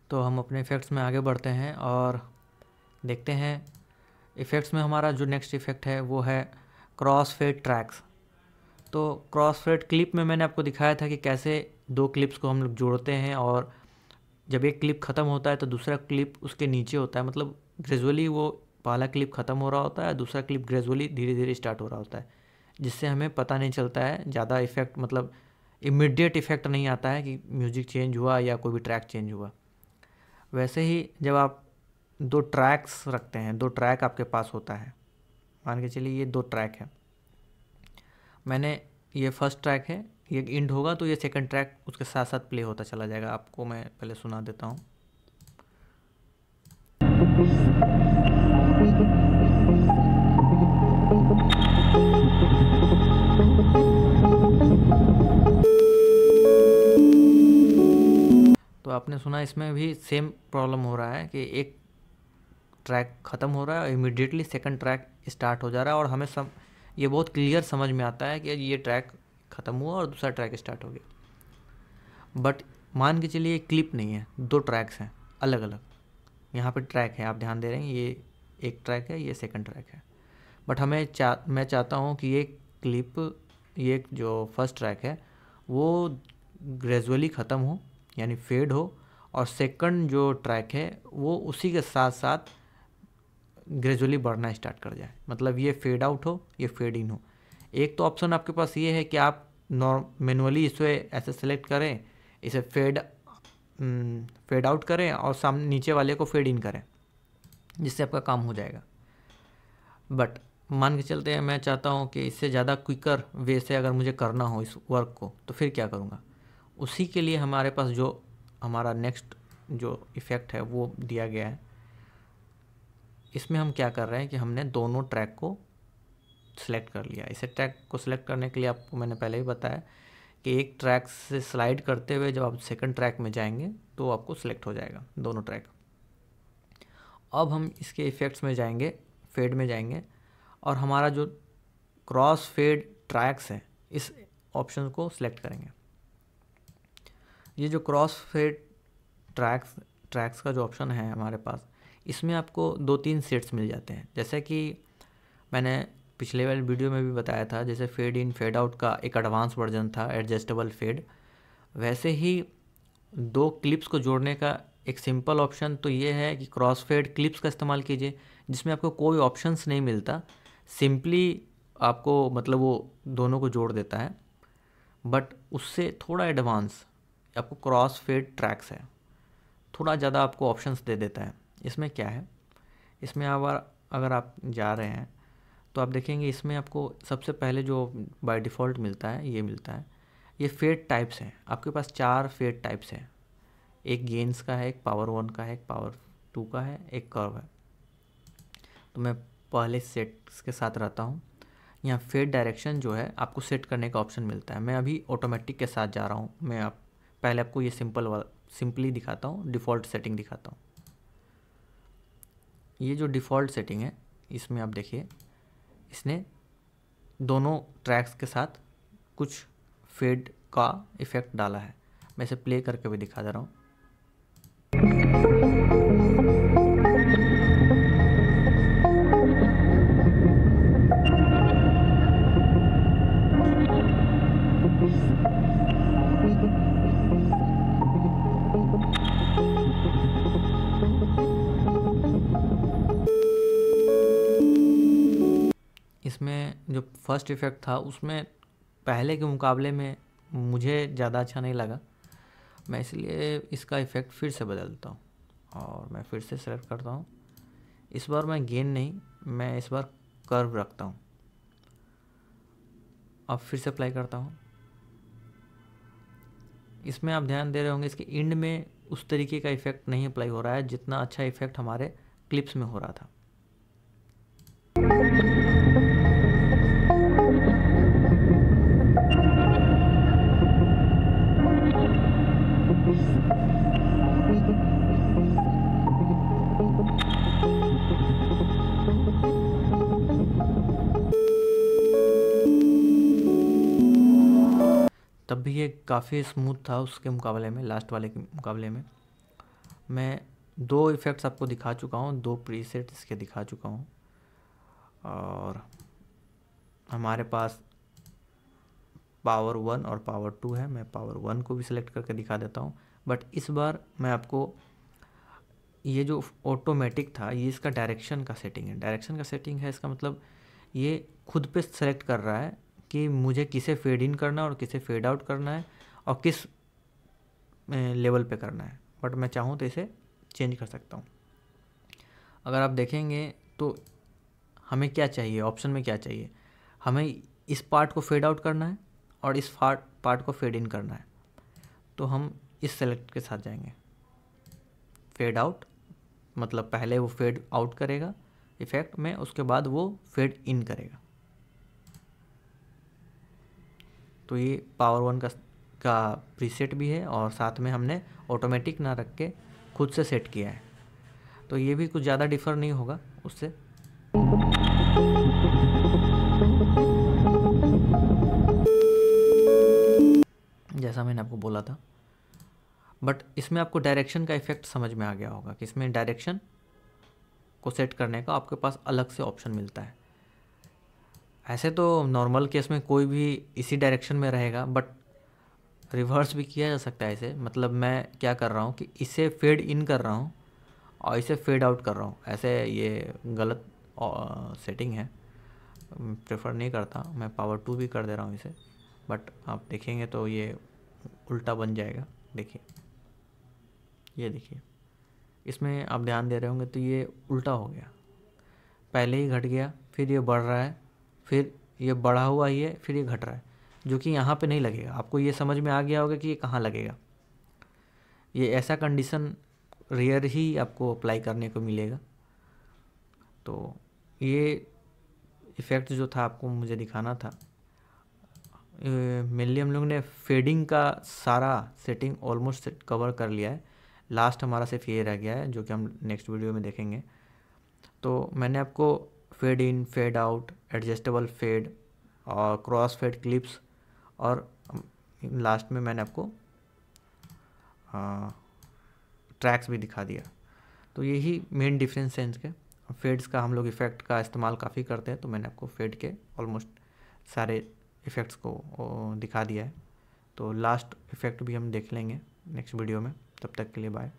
तो हम अपने इफ़ेक्ट्स में आगे बढ़ते हैं और देखते हैं इफ़ेक्ट्स में हमारा जो नेक्स्ट इफ़ेक्ट है वो है क्रॉस फेड ट्रैक्स। तो क्रॉस फेड क्लिप में मैंने आपको दिखाया था कि कैसे दो क्लिप्स को हम लोग जोड़ते हैं और जब एक क्लिप ख़त्म होता है तो दूसरा क्लिप उसके नीचे होता है, मतलब ग्रेजुअली वो पहला क्लिप ख़त्म हो रहा होता है, दूसरा क्लिप ग्रेजुअली धीरे धीरे स्टार्ट हो रहा होता है, जिससे हमें पता नहीं चलता है ज़्यादा इफ़ेक्ट, मतलब इमीडिएट इफ़ेक्ट नहीं आता है कि म्यूज़िक चेंज हुआ या कोई भी ट्रैक चेंज हुआ। वैसे ही जब आप दो ट्रैक्स रखते हैं, दो ट्रैक आपके पास होता है, मान के चलिए ये दो ट्रैक है, मैंने ये फर्स्ट ट्रैक है, ये इंड होगा तो ये सेकंड ट्रैक उसके साथ साथ प्ले होता चला जाएगा। आपको मैं पहले सुना देता हूँ। तो आपने सुना इसमें भी सेम प्रॉब्लम हो रहा है कि एक ट्रैक ख़त्म हो रहा है और इमीडिएटली सेकंड ट्रैक स्टार्ट हो जा रहा है और हमें ये बहुत क्लियर समझ में आता है कि ये ट्रैक ख़त्म हुआ और दूसरा ट्रैक स्टार्ट हो गया। बट मान के चलिए क्लिप नहीं है, दो ट्रैक्स हैं अलग अलग। यहाँ पे ट्रैक है, आप ध्यान दे रहे हैं, ये एक ट्रैक है, ये सेकंड ट्रैक है। बट मैं चाहता हूँ कि ये क्लिप, ये जो फर्स्ट ट्रैक है वो ग्रेजुअली ख़त्म हो, यानी फेड हो, और सेकंड जो ट्रैक है वो उसी के साथ साथ ग्रेजुअली बढ़ना स्टार्ट कर जाए, मतलब ये फेड आउट हो, ये फेड इन हो। एक तो ऑप्शन आपके पास ये है कि आप मैनुअली इसे ऐसे सेलेक्ट करें, इसे फेड आउट करें और सामने नीचे वाले को फेड इन करें, जिससे आपका काम हो जाएगा। बट मान के चलते हैं मैं चाहता हूँ कि इससे ज़्यादा क्विकर वे से अगर मुझे करना हो इस वर्क को, तो फिर क्या करूँगा? उसी के लिए हमारे पास जो हमारा नेक्स्ट जो इफ़ेक्ट है वो दिया गया है। इसमें हम क्या कर रहे हैं कि हमने दोनों ट्रैक को सिलेक्ट कर लिया। इसे ट्रैक को सिलेक्ट करने के लिए आपको मैंने पहले ही बताया कि एक ट्रैक से स्लाइड करते हुए जब आप सेकंड ट्रैक में जाएंगे तो आपको सिलेक्ट हो जाएगा दोनों ट्रैक। अब हम इसके इफ़ेक्ट्स में जाएंगे, फेड में जाएंगे, और हमारा जो क्रॉस फेड ट्रैक्स है इस ऑप्शन को सिलेक्ट करेंगे। ये जो क्रॉस फेड ट्रैक्स का जो ऑप्शन है हमारे पास, इसमें आपको दो तीन सेट्स मिल जाते हैं। जैसे कि मैंने पिछले वाले वीडियो में भी बताया था, जैसे फेड इन फेड आउट का एक एडवांस वर्जन था, एडजस्टेबल फेड, वैसे ही दो क्लिप्स को जोड़ने का एक सिंपल ऑप्शन तो ये है कि क्रॉस फेड क्लिप्स का इस्तेमाल कीजिए, जिसमें आपको कोई ऑप्शंस नहीं मिलता, सिंपली आपको मतलब वो दोनों को जोड़ देता है। बट उससे थोड़ा एडवांस आपको क्रॉस फेड ट्रैक्स है, थोड़ा ज़्यादा आपको ऑप्शंस दे देता है। इसमें क्या है, इसमें अगर आप जा रहे हैं तो आप देखेंगे इसमें आपको सबसे पहले जो बाय डिफ़ॉल्ट मिलता है ये मिलता है, ये फेड टाइप्स हैं। आपके पास 4 फेड टाइप्स हैं, एक गेन्स का है, एक पावर 1 का है, एक पावर 2 का है, एक कर्व है। तो मैं पहले सेट्स के साथ रहता हूँ। यहाँ फेड डायरेक्शन जो है आपको सेट करने का ऑप्शन मिलता है। मैं अभी ऑटोमेटिक के साथ जा रहा हूँ। मैं पहले आपको ये सिंपली दिखाता हूँ, डिफ़ॉल्ट सेटिंग दिखाता हूँ। ये जो डिफ़ॉल्ट सेटिंग है इसमें आप देखिए, इसने दोनों ट्रैक्स के साथ कुछ फेड का इफ़ेक्ट डाला है। मैं इसे प्ले करके भी दिखा दे रहा हूँ। इसमें जो फर्स्ट इफ़ेक्ट था उसमें पहले के मुकाबले में मुझे ज़्यादा अच्छा नहीं लगा, मैं इसलिए इसका इफ़ेक्ट फिर से बदलता हूँ और मैं फिर से सेलेक्ट करता हूँ। इस बार मैं गेन नहीं, मैं इस बार कर्व रखता हूँ। अब फिर से अप्लाई करता हूँ। इसमें आप ध्यान दे रहे होंगे इसके एंड में उस तरीके का इफ़ेक्ट नहीं अप्लाई हो रहा है जितना अच्छा इफ़ेक्ट हमारे क्लिप्स में हो रहा था। तब भी ये काफ़ी स्मूथ था उसके मुकाबले में, लास्ट वाले के मुकाबले में। मैं 2 इफ़ेक्ट्स आपको दिखा चुका हूँ, 2 प्रीसेट इसके दिखा चुका हूँ। और हमारे पास पावर 1 और पावर 2 है। मैं पावर 1 को भी सिलेक्ट करके दिखा देता हूँ। बट इस बार मैं आपको ये जो ऑटोमेटिक था, ये इसका डायरेक्शन का सेटिंग है। डायरेक्शन का सेटिंग है, इसका मतलब ये खुद पे सेलेक्ट कर रहा है कि मुझे किसे फेड इन करना है और किसे फेड आउट करना है और किस लेवल पे करना है। बट मैं चाहूँ तो इसे चेंज कर सकता हूँ। अगर आप देखेंगे तो हमें क्या चाहिए, ऑप्शन में क्या चाहिए, हमें इस पार्ट को फेड आउट करना है और इस पार्ट को फेड इन करना है। तो हम इस सेलेक्ट के साथ जाएंगे। फेड आउट मतलब पहले वो फेड आउट करेगा इफ़ेक्ट में, उसके बाद वो फेड इन करेगा। तो ये पावर 1 का प्रीसेट भी है और साथ में हमने ऑटोमेटिक ना रख के खुद से सेट किया है। तो ये भी कुछ ज़्यादा डिफ़र नहीं होगा उससे। जैसा मैंने आपको बोला था। बट इसमें आपको डायरेक्शन का इफ़ेक्ट समझ में आ गया होगा कि इसमें डायरेक्शन को सेट करने का आपके पास अलग से ऑप्शन मिलता है। ऐसे तो नॉर्मल केस में कोई भी इसी डायरेक्शन में रहेगा, बट रिवर्स भी किया जा सकता है इसे। मतलब मैं क्या कर रहा हूँ कि इसे फेड इन कर रहा हूँ और इसे फेड आउट कर रहा हूँ। ऐसे ये गलत सेटिंग है, प्रेफर नहीं करता। मैं पावर 2 भी कर दे रहा हूँ इसे, बट आप देखेंगे तो ये उल्टा बन जाएगा। देखिए, ये देखिए, इसमें आप ध्यान दे रहे होंगे तो ये उल्टा हो गया। पहले ही घट गया, फिर ये बढ़ रहा है, फिर ये बढ़ा हुआ ही है, फिर ये घट रहा है, जो कि यहाँ पे नहीं लगेगा। आपको ये समझ में आ गया होगा कि ये कहाँ लगेगा। ये ऐसा कंडीशन रेयर ही आपको अप्लाई करने को मिलेगा। तो ये इफ़ेक्ट जो था आपको मुझे दिखाना था। मेनली हम लोग ने फेडिंग का सारा सेटिंग ऑलमोस्ट कवर कर लिया है। लास्ट हमारा सिर्फ ये रह गया है, जो कि हम नेक्स्ट वीडियो में देखेंगे। तो मैंने आपको fade in, fade out, adjustable fade और क्रॉस फेड क्लिप्स और लास्ट में मैंने आपको ट्रैक्स भी दिखा दिया। तो यही मेन डिफरेंस है इनके। फेड्स का हम लोग इफ़ेक्ट का इस्तेमाल काफ़ी करते हैं, तो मैंने आपको फेड के ऑलमोस्ट सारे इफ़ेक्ट्स को दिखा दिया है। तो लास्ट इफ़ेक्ट भी हम देख लेंगे नेक्स्ट वीडियो में। तब तक के लिए बाय।